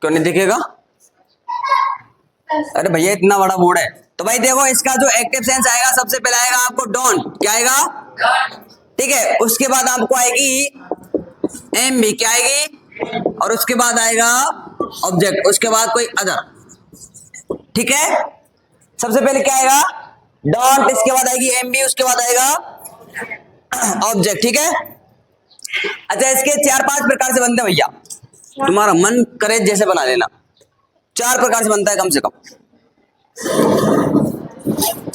क्यों नहीं दिखेगा? अरे भैया इतना बड़ा बोर्ड है। तो भाई देखो इसका जो एक्टिव सेंस आएगा सबसे पहले आएगा आपको डोंट, क्या आएगा? ठीक है, उसके बाद आपको आएगी एम बी, क्या आएगी? और उसके बाद आएगा ऑब्जेक्ट, उसके बाद कोई अदर। ठीक है, सबसे पहले क्या आएगा? डोंट, इसके बाद आएगी एम बी, उसके बाद आएगा ऑब्जेक्ट। ठीक है, अच्छा इसके 4-5 प्रकार से बनते हैं भैया, तुम्हारा मन करे जैसे बना लेना। 4 प्रकार से बनता है कम से कम।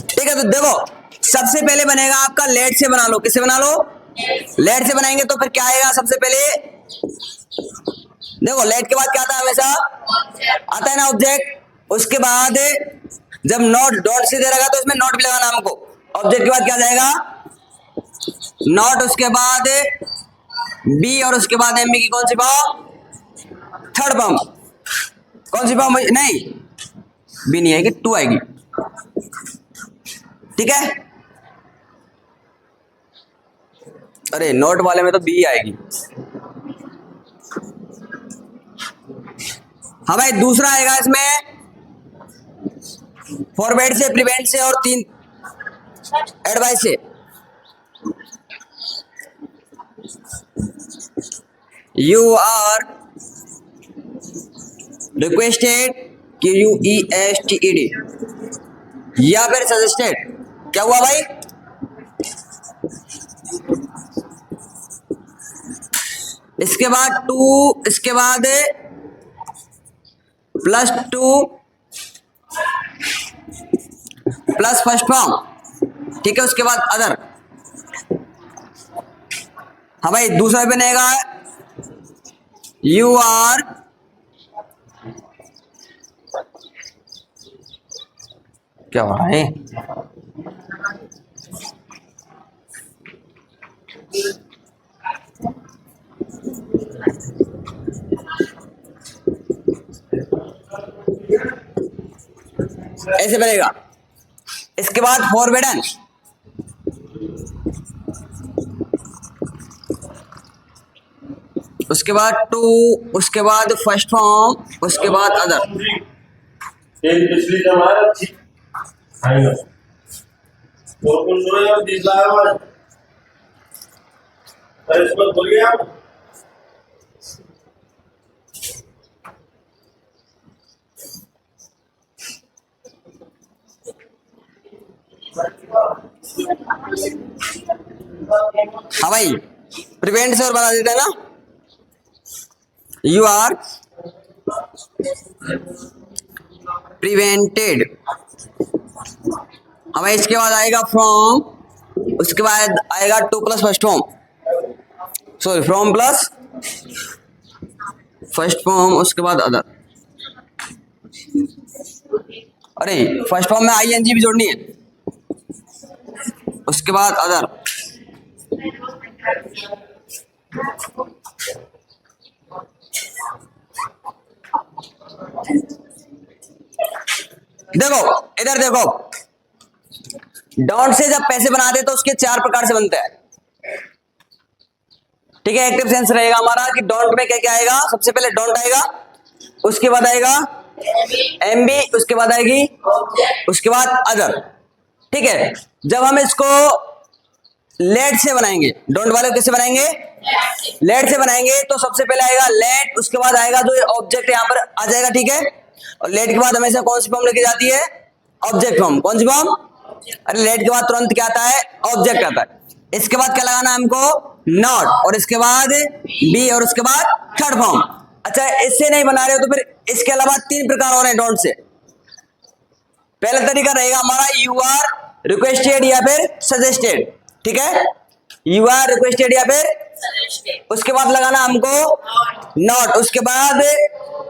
ठीक है, तो देखो सबसे पहले बनेगा आपका लेट से बना लो। किससे बना लो? लेट से बनाएंगे तो फिर क्या आएगा? सबसे पहले देखो लेट के बाद क्या आता है? हमेशा आता है ना ऑब्जेक्ट। उसके बाद जब नॉट डॉट से दे रहेगा तो इसमें नॉट भी लगाना हमको। ऑब्जेक्ट के बाद क्या जाएगा? नॉट, उसके बाद बी, और उसके बाद एम बी की कौन सी फॉर्म? Third form. कौन सी फॉर्म? नहीं, बी नहीं आएगी, 2 आएगी। ठीक है, अरे नोट वाले में तो बी आएगी। हाँ भाई, दूसरा आएगा इसमें फॉरवर्ड से, प्रिवेंट से और 3 एडवाइस से। यू आर रिक्वेस्टेड, QUESTED, या फिर सजेस्टेड। क्या हुआ भाई? इसके बाद 2, इसके बाद +2 प्लस फर्स्ट फॉर्म। ठीक है, उसके बाद अदर। हाँ भाई, दूसरा बनेगा यू आर क्या हो रहा है? ऐसे बनेगा। इसके बाद फॉरवर्डन, उसके बाद 2, उसके बाद फर्स्ट फॉर्म, उसके बाद अदर। पिछली जमाना आएगा तो कुछ नहीं और 20 लाख वाला अरे इसमें बोल गया आप। हाँ भाई, प्रिवेंट से और बना देते हैं ना। You are prevented. हाँ भाई, इसके बाद आएगा फ्रॉम, उसके बाद आएगा 2 plus first form, sorry from plus first form, उसके बाद अदर। अरे फर्स्ट फॉर्म में ING भी जोड़नी है, उसके बाद अदर। देखो इधर देखो, डोंट से जब पैसे बनाते तो उसके 4 प्रकार से बनते हैं। ठीक है, एक्टिव सेंस रहेगा हमारा कि डोंट में क्या क्या आएगा? सबसे पहले डोंट आएगा, उसके बाद आएगा एमबी, उसके बाद आएगी, उसके बाद अदर। ठीक है, जब हम इसको लेट से बनाएंगे, डोंट वाले कैसे बनाएंगे? लेट से बनाएंगे तो सबसे पहले आएगा लेट, उसके बाद आएगा जो ऑब्जेक्ट यहाँ पर आ जाएगा। ठीक है, और लेट के बाद हमेशा कौन सी फॉर्म लेके जाती है? Object form. कौन सी फॉर्म? अरे लेट के बाद तुरंत क्या आता है? ऑब्जेक्ट आता है। इसके बाद क्या लगाना है हमको? नॉट, और इसके बाद बी, और उसके बाद थर्ड फॉर्म। अच्छा, इससे नहीं बना रहे हो तो फिर इसके अलावा 3 प्रकार और हैं डोंट से। पहला तरीका रहेगा हमारा यू आर रिक्वेस्टेड या फिर सजेस्टेड। ठीक है, यू आर रिक्वेस्टेड या फिर, उसके बाद लगाना हमको नॉट, उसके बाद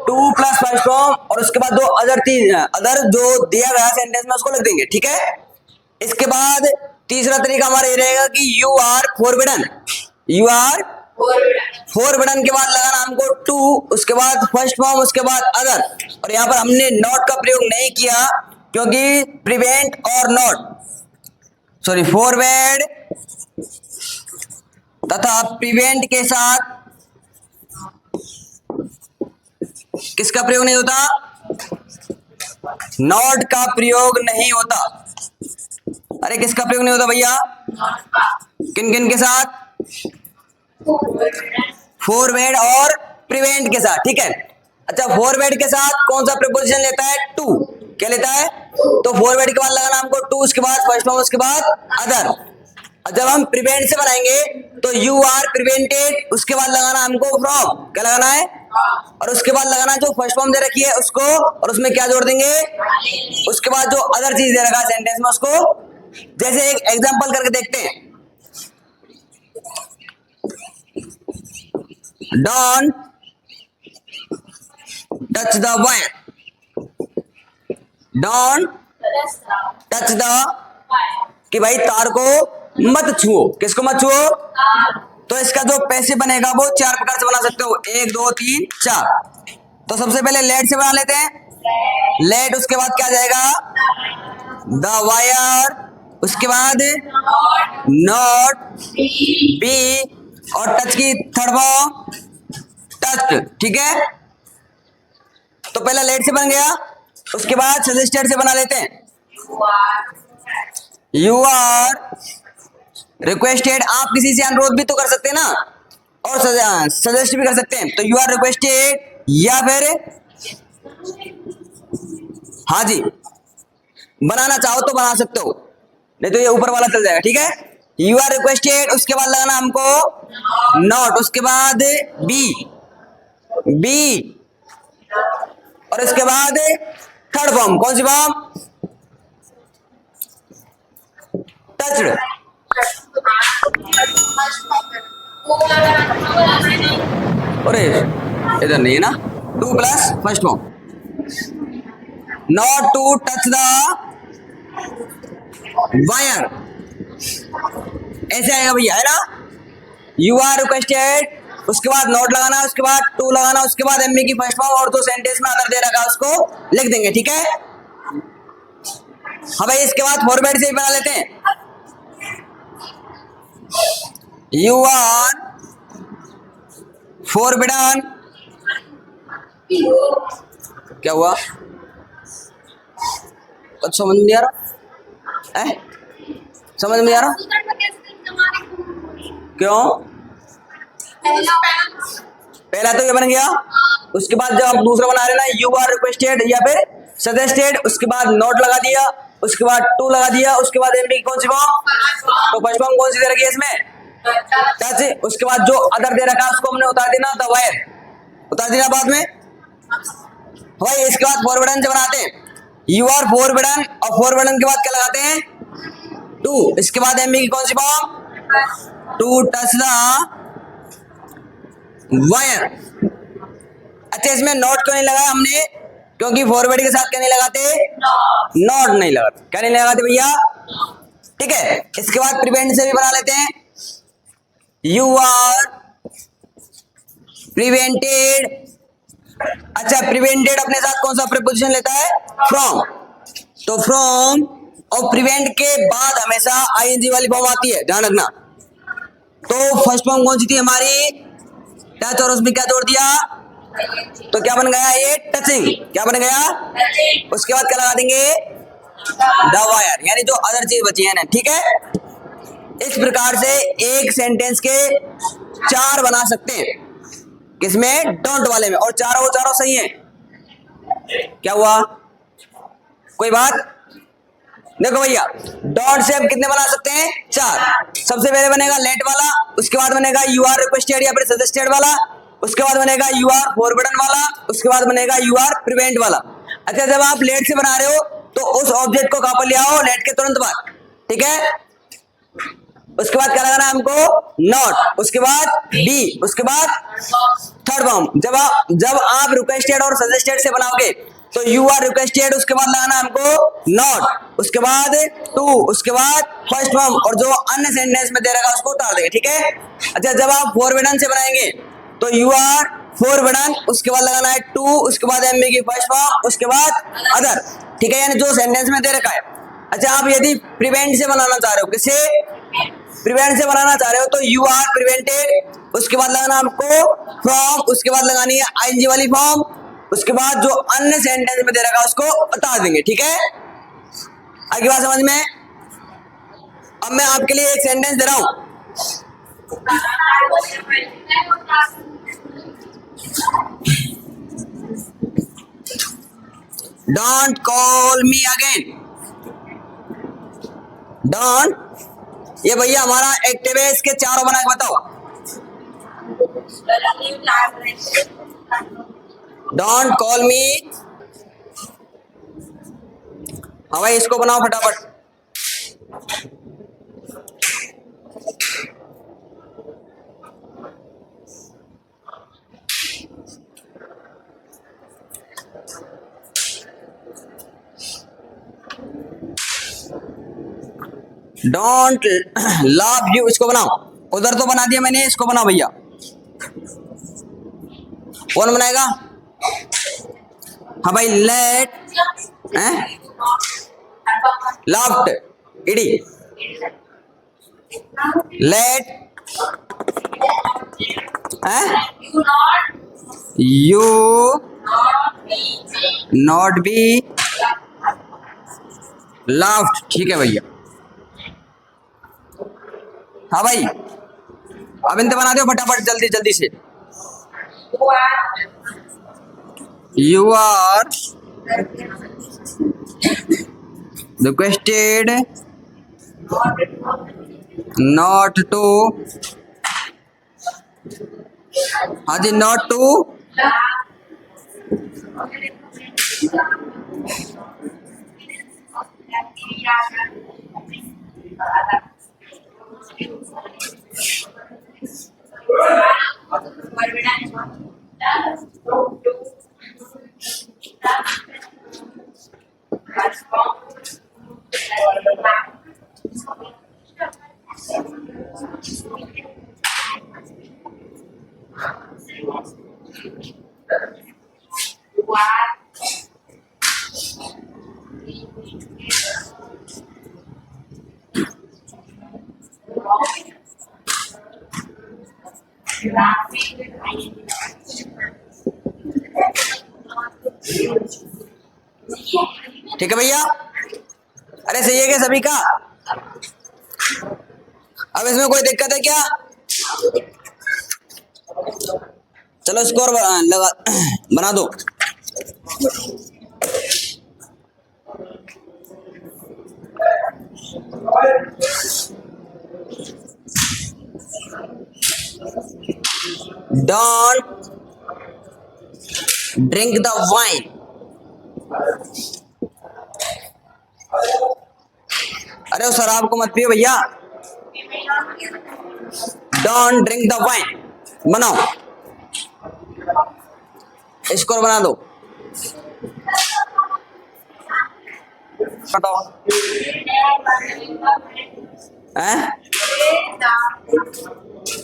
2 प्लस फर्स्ट फॉर्म, और उसके बाद 2 अदर, 3 अदर जो दिया गया सेंटेंस में उसको लिख देंगे। ठीक है, इसके बाद तीसरा तरीका हमारा ये रहेगा कि you are forbidden. You are forbidden के बाद लगाना हमको 2, उसके बाद फर्स्ट फॉर्म, उसके बाद अदर। और यहाँ पर हमने नॉट का प्रयोग नहीं किया क्योंकि प्रिवेंट और नॉट, सॉरी फॉरवर्ड तथा प्रिवेंट के साथ किसका प्रयोग नहीं होता? नॉट का प्रयोग नहीं होता। अरे किसका प्रयोग नहीं होता भैया? किन किन के साथ? फॉरवर्ड और प्रिवेंट के साथ, ठीक है। अच्छा, फॉरवर्ड के साथ कौन सा प्रीपोजिशन लेता है? टू। क्या लेता है? तो फॉरवर्ड के बाद लगाना हमको टू, उसके बाद फर्स्ट फॉर्म, उसके बाद अदर। जब हम प्रिवेंट से बनाएंगे तो यू आर प्रिवेंटेड, उसके बाद लगाना हमको फ्रॉम। क्या लगाना है? और उसके बाद लगाना जो फर्स्ट फॉर्म दे रखी है उसको, और उसमें क्या जोड़ देंगे? उसके बाद जो अदर चीज दे रखा है सेंटेंस में उसको। जैसे एक एग्जांपल करके देखते हैं। Don't touch the wire. Don't touch the, कि भाई तार को मत छुओ। किसको मत छुओ? तो इसका जो पैसिव बनेगा वो चार प्रकार से बना सकते हो, 1 2 3 4। तो सबसे पहले लेट से बना लेते हैं। लेट, उसके बाद क्या जाएगा? द वायर, उसके बाद नॉट, बी, और टच की थर्ड फॉर्म टच, ठीक है। तो पहला लेट से बन गया, उसके बाद सजेस्टेड से बना लेते हैं। यू आर रिक्वेस्टेड, आप किसी से अनुरोध भी तो कर सकते हैं ना, और सजेस्ट भी कर सकते हैं। तो यू आर रिक्वेस्टेड, या फिर हाँ जी, बनाना चाहो तो बना सकते हो, नहीं तो ये ऊपर वाला चल जाएगा, ठीक है। यू आर रिक्वेस्टेड, उसके बाद लगाना हमको नॉट, उसके बाद बी, बी, और इसके बाद थर्ड फॉर्म। कौन सी फॉर्म? टच्ड। अरे इधर नहीं है ना, 2 plus first form. Not to touch the wire, ऐसे आएगा भैया, है ना। यू आर रिक्वेस्टेड, उसके बाद नोट लगाना, उसके बाद टू लगाना, उसके बाद एमबी की फर्स्ट फॉर्म, और जो सेंटेंस में अदर दे रखा है उसको लिख देंगे, ठीक है। हाँ भाई, इसके बाद फॉरवर्ड से ही बना लेते हैं। यू आर फॉरबिडन, क्या हुआ? कुछ समझ में नहीं आ रहा है? समझ में नहीं आ रहा? क्यों? पहला तो ये बन गया, उसके बाद जब हम दूसरा बना रहे ना, यू आर रिक्वेस्टेड या फिर सजेस्टेड, उसके बाद नोट लगा दिया, उसके बाद टू लगा दिया, उसके बाद एमबी की कौन सी फॉर्म? तो फर्स्ट फॉर्म कौन सी दे रखी है इसमें? टच। उसके बाद जो अदर दे रखा है उसको हमने उतार देना, द वायर उतार देना बाद में। भाई इसके बाद फॉरवर्डन से बनाते हैं। यू आर फॉरवर्डन, और फॉरवर्डन के बाद क्या लगाते हैं? टू। इसके बाद एमबी की कौन सी form? To touch the wire. अच्छा, इसमें नोट क्यों नहीं लगाया हमने? क्योंकि फॉरवर्ड के साथ क्या नहीं लगाते? नोट नहीं लगाते। क्या नहीं लगाते भैया? ठीक है। इसके बाद प्रिवेंट से भी बना लेते हैं। You are prevented. अच्छा, प्रिवेंटेड अपने साथ कौन सा प्रीपोजिशन लेता है? फ्रॉम। तो फ्रॉम और प्रिवेंट के बाद हमेशा आईएनजी वाली फॉर्म आती है, ध्यान रखना। तो फर्स्ट फॉर्म कौन सी थी हमारी? टच, और उसमें क्या जोड़ दिया? तो क्या बन गया ये? टचिंग। क्या बन गया? उसके बाद क्या लगा देंगे? द वायर, यानी जो अदर चीज बची है ना, ठीक है। इस प्रकार से एक सेंटेंस के 4 बना सकते हैं। किसमें? डोंट वाले में। और चारों सही है। क्या हुआ? कोई बात? देखो भैया, डॉट से हम कितने बना सकते हैं? 4। सबसे पहले बनेगा लेट वाला, उसके बाद बनेगा यू आर रिक्वेस्टेड या फिर सजेस्टेड वाला, उसके बाद बनेगा यू आर फॉरबिडन वाला, उसके बाद बनेगा यू आर प्रिवेंट वाला। अच्छा, जब आप लेट से बना रहे हो तो उस ऑब्जेक्ट को कहां पर ले आओ? लेट के तुरंत बाद, ठीक है। उसके बाद क्या लगाना है हमको? नॉट, उसके बाद बी, उसके बाद थर्ड फॉर्म। जब आप रिक्वेस्टेड और सजेस्टेड से बनाओगे तो यू आर रिक्वेस्टेड, उसके बाद लगाना हमको नॉट, उसके बाद टू, उसके बाद फर्स्ट फॉर्म, और जो अन्य सेंटेंस में दे रखा उसको उतार देंगे, ठीक है। अच्छा, जब आप फॉरबिडन से बनाएंगे तो यू आर फॉरबिडन, उसके बाद लगाना है टू, उसके बाद एमबी की फर्स्ट फॉर्म, उसके बाद अदर, ठीक है, यानी जो सेंटेंस में दे रखा है। अच्छा, आप यदि प्रिवेंट से बनाना चाह रहे हो, किससे? प्रिवेंट से बनाना चाह रहे हो तो यू आर प्रिवेंटेड, उसके बाद लगाना हमको फ्रॉम, उसके बाद लगानी है आईएनजी वाली फॉर्म, उसके बाद जो अन्य सेंटेंस में दे रखा है उसको बता देंगे, ठीक है। आगे बात समझ में। अब मैं आपके लिए एक सेंटेंस दे रहा हूं। Don't call me again. Don't, ये भैया हमारा एक्टिव है, इसके चारों बना के बताओ। डोंट कॉल मी। हाँ भाई, इसको बनाओ फटाफट। डोंट लव यू, इसको बनाओ। उधर तो बना दिया मैंने, इसको बनाओ भैया। कौन बनाएगा? हाँ भाई, लेट लव्ड इडी, let you not be loved, ठीक है भैया। हाँ भाई, अब इनते बना दो फटाफट, जल्दी जल्दी से। You are requested not to, हाँ जी, नॉट टू ठीक है भैया। अरे सही है क्या सभी का? अब इसमें कोई दिक्कत है क्या? चलो स्कोर लगा बना दो। Don't drink the wine. अरे उस शराब को मत पियो भैया। Don't drink the wine. बनाओ, स्कोर बना दो। बताओ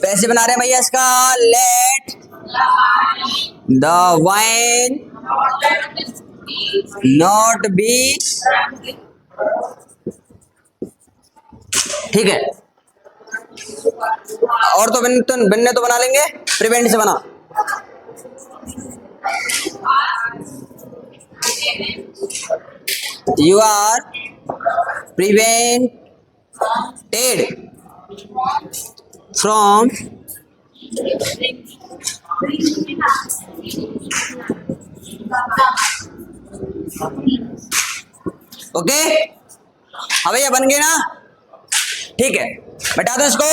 पैसे बना रहे हैं भैया इसका। Let the wine not be, ठीक है। और तो बनने तो बना लेंगे, प्रिवेंट से बना। You are prevented from okay. हाँ भैया बन गए ना, ठीक है। बता दो इसको।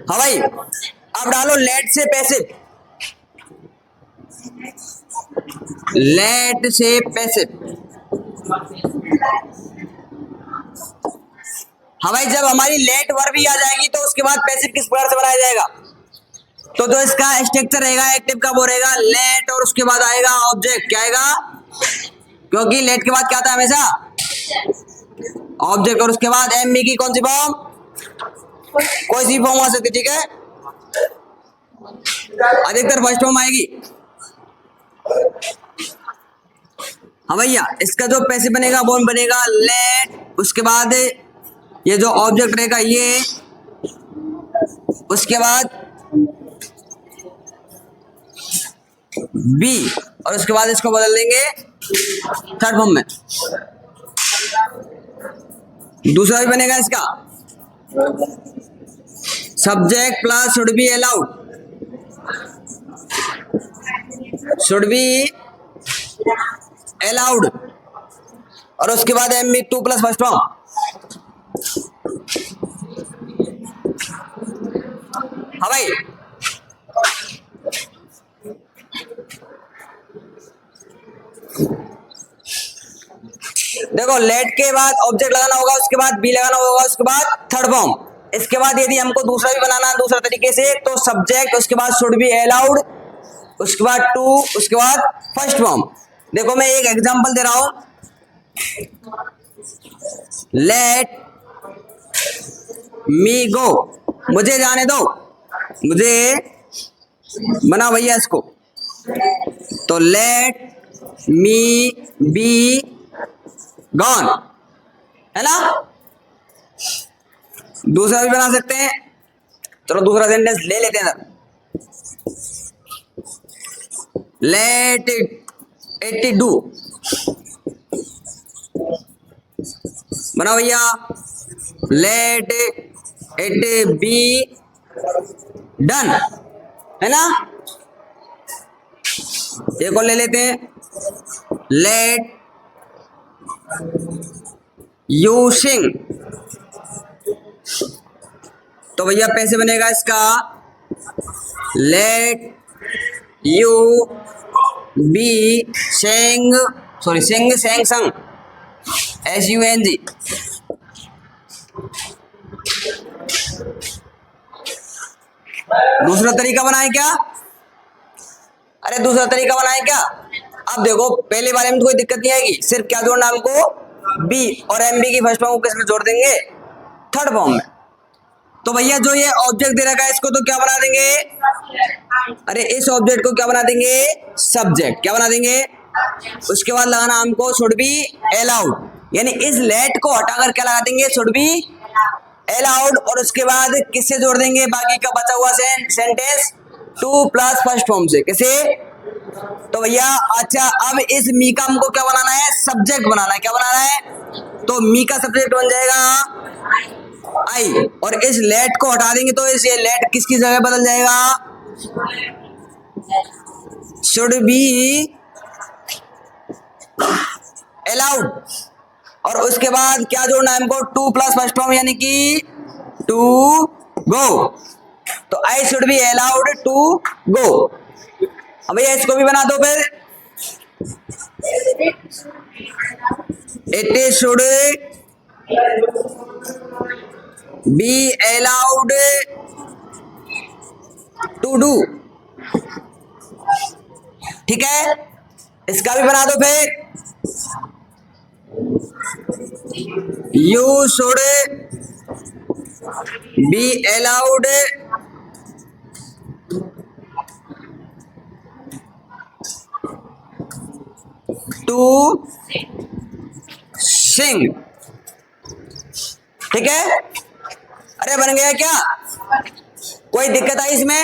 हाँ भाई, अब डालो लेट से पैसिव। लेट से पैसिव। हाँ भाई, जब हमारी लेट वर्ब भी आ जाएगी तो उसके बाद पैसिव किस प्रकार से बनाया जाएगा? तो जो इसका स्ट्रक्चर रहेगा एक्टिव का वो रहेगा लेट, और उसके बाद आएगा ऑब्जेक्ट। क्या आएगा? क्योंकि लेट के बाद क्या आता है हमेशा? ऑब्जेक्ट। और उसके बाद एम बी की कौन सी फॉर्म? कोई सी फॉर्म आ सकती, ठीक है, अधिकतर फर्स्ट फॉर्म आएगी। हाँ भैया, इसका जो पैसिव बनेगा वो बनेगा लेट, उसके बाद ये जो ऑब्जेक्ट रहेगा ये, उसके बाद बी, और उसके बाद इसको बदल देंगे थर्ड फॉर्म में। दूसरा भी बनेगा इसका, subject plus should be allowed, should be allowed, और उसके बाद M B 2 plus first form. हाँ भाई, देखो लेट के बाद ऑब्जेक्ट लगाना होगा, उसके बाद बी लगाना होगा, उसके बाद थर्ड फॉर्म। इसके बाद यदि हमको दूसरा भी बनाना है दूसरा तरीके से, तो सब्जेक्ट, उसके बाद शुड बी अलाउड, उसके बाद 2, उसके बाद फर्स्ट फॉर्म। देखो मैं एक एग्जांपल दे रहा हूं, लेट मी गो, मुझे जाने दो, मुझे बना भैया इसको, तो लेट मी बी गॉन, है ना। दूसरा भी बना सकते हैं, चलो दूसरा सेंटेंस ले लेते हैं। लेट इट डू, बना भैया, लेट इट बी डन, है ना। एक और ले लेते हैं, लेट यू सिंग, तो भैया पैसे बनेगा इसका, let you be sang, sorry sing sang sung, SUNG। दूसरा तरीका बनाए क्या, अरे दूसरा तरीका बनाए क्या। अब देखो पहले वाले में तो कोई दिक्कत नहीं आएगी, सिर्फ क्या जोड़ना हमको, बी और एम बी की फर्स्ट फॉर्म को किसमें जोड़ देंगे, थर्ड फॉर्म में। तो भैया जो ये ऑब्जेक्ट दे रखा है इसको तो क्या बना देंगे, अरे इस ऑब्जेक्ट को क्या बना देंगे, सब्जेक्ट, क्या बना देंगे, उसके बाद लगाना हमको शुड बी अलाउड, यानी इस लेट को हटाकर क्या लगा देंगे, शुड बी अलाउड, और उसके बाद किससे जोड़ देंगे, बाकी का बचा हुआ सेंटेंस 2 प्लस फर्स्ट फॉर्म से, किसे, तो भैया अच्छा अब इस मी का हमको क्या बनाना है, सब्जेक्ट बनाना है, क्या बनाना है, तो मी का सब्जेक्ट बन जाएगा आई, और इस लेट को हटा देंगे तो इस ये लेट किसकी जगह बदल जाएगा, शुड बी अलाउड, और उसके बाद क्या जोड़ना है हमको, 2 प्लस फर्स्ट फॉर्म यानी कि टू गो, तो I should be allowed to go. अब भैया इसको भी बना दो फिर, it should be allowed to do, ठीक है, इसका भी बना दो फिर, you should be allowed to sing, ठीक है। अरे बन गया क्या, कोई दिक्कत आई इसमें,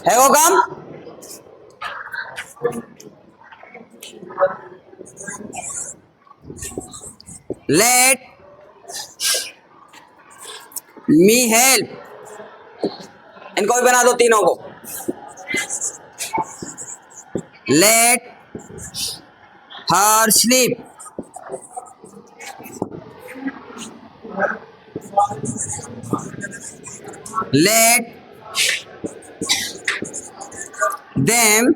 है वो काम, लेट मी हेल्प, इनको भी बना दो तीनों को, let her sleep, let them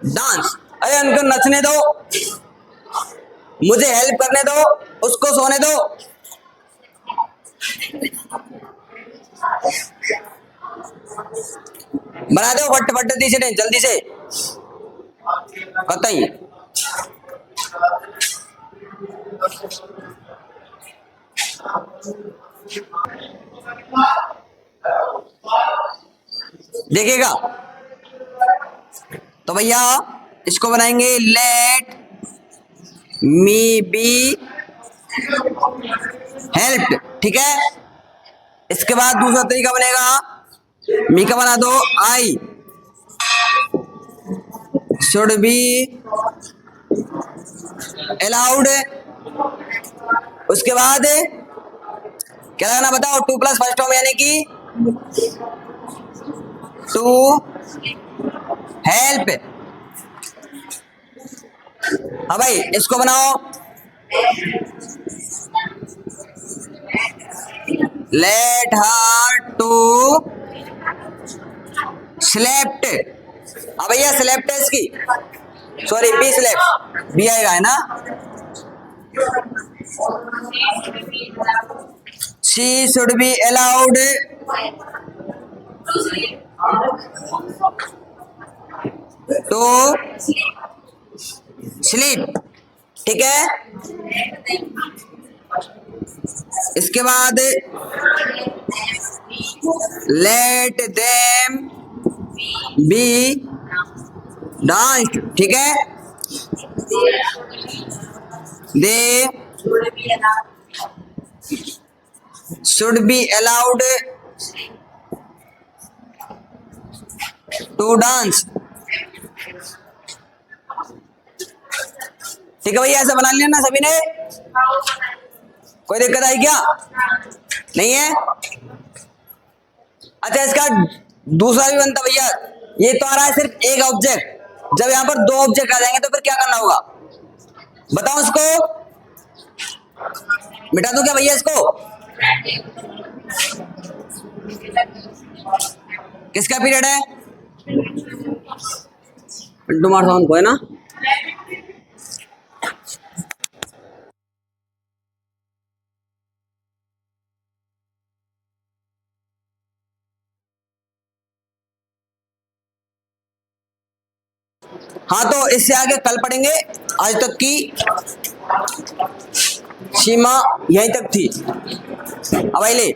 dance, अरे उनको नचने दो, मुझे हेल्प करने दो, उसको सोने दो, बना दो फट फट से, जल्दी से कतई। देखिएगा, तो भैया इसको बनाएंगे लेट मी बी हेल्प, ठीक है। इसके बाद दूसरा तरीका बनेगा, मी का बना दो आई शुड बी अलाउड। उसके बाद क्या लगाना बताओ, 2 प्लस फर्स्ट फॉर्म यानी कि टू हेल्प। हाँ भाई, इसको बनाओ लेट हर टू स्लेप्ट। हाँ भैया, स्लेप्ट है इसकी, सॉरी बी स्लेप्ट, बी आएगा है ना। She should be allowed to sleep, ठीक है। इसके बाद लेट देम बी डांस, ठीक है। They should be allowed to dance, ठीक है भैया। ऐसा बना लिया ना सभी ने, कोई दिक्कत आई क्या? नहीं है। अच्छा, इसका दूसरा भी बनता भैया, ये तो आ रहा है सिर्फ एक ऑब्जेक्ट, जब यहाँ पर 2 ऑब्जेक्ट आ जाएंगे तो फिर क्या करना होगा बताओ। इसको मिटा दूं क्या भैया इसको? किसका पीरियड है? पिंटू मार साउंड को है ना। हाँ, तो इससे आगे कल पढ़ेंगे। आज तक की सीमा यहीं तक थी। अब ले